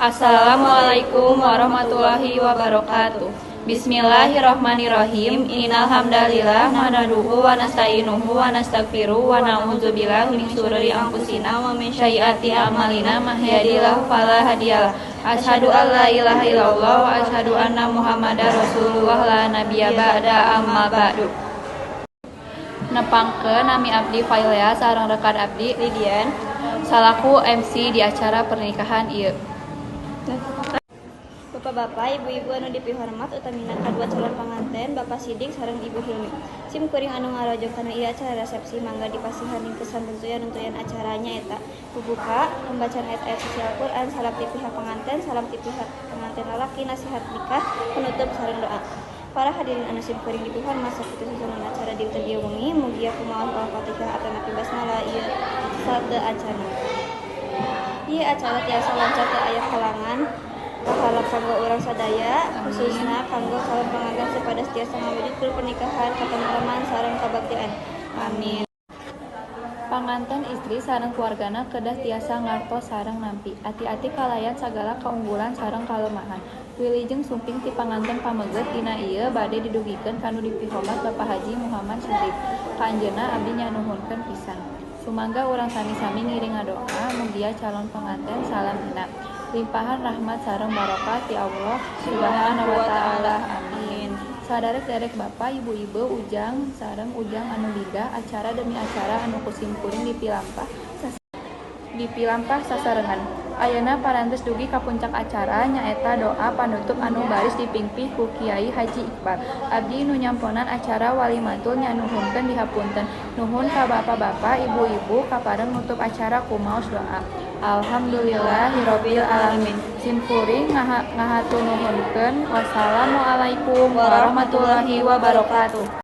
Assalamualaikum warahmatullahi wabarakatuh. Bismillahirrahmanirrahim. Innal hamdalillah nahmaduhu wa nasta'inuhu wa nastaghfiruh wa na'udzubillahi min syururi anfusina wa min sayyiati a'malina may yahdihillahu fala hadiyalah. Asyhadu an la ilaha illallah wa asyhadu anna Muhammadar Rasulullah la nabiyya ba'da amma ba'du. Nepangkeun nami abdi Failea sareng rekan abdi Lidian salaku MC di acara pernikahan ieu. Bapak-bapak, ibu-ibu anu dipihormat utamina kadua calon panganten Bapak Sidik sareng Ibu Hilmi. Sim kuring anu ngarajo kana ieu acara resepsi mangga dipasihan kesan tentuyan acaranya eta pembuka pembacaan ayat-ayat suci Al-Qur'an, salam ti pihak panganten, salam ti pihak panganten lalaki, nasihat nikah, penutup sareng doa. Para hadirin anu sim kuring dipihormat sakitu susunan acara dinten ieu wengi mugia kumaha Al-Fatihah ataupun basmalah ieu sate acara. Ieu acara tiasa lancar teu aya halangan. Pahala kanggo urang sadaya, khususna kanggo calon panganten sapada tiasa ngawujudkeun pernikahan, katentraman sareng kabaktian. Amin. Panganten istri sareng keluargana kedah tiasa ngartos sareng nampi. Ati-ati kalayan sagala kaunggulan sareng kalemahan. Wilujeng sumping ti panganten pameget dina ieu bade didugikeun kanu dipihormat Bapak Haji Muhammad Syarif. Ka anjeunna abdi nyanuhunkeun pisan. Sumangga urang sami-sami ngiring ngadoa mugia calon panganten salam hina. Limpahan rahmat sareng barokah ti Allah Subhanahu wa taala. Amin. Saderek-derek Bapak, Ibu-ibu, ujang sareng ujang anu lidah acara demi acara anu kusim kuring dipilampah sasarengan. Ayeuna parantos dugi ka puncak acara nyaeta doa panutup anu baris dipingpih ku Kiai Haji Iqbal. Abdi nu nyamponan acara walimatul nyanuhunkeun dihapunten. Nuhun ka bapak-bapak, ibu-ibu kapareng nutup acara kumaos doa. Alhamdulillahirabbil alamin. Sim kuring ngahatur nuhunkeun. Wassalamualaikum warahmatullahi wabarakatuh.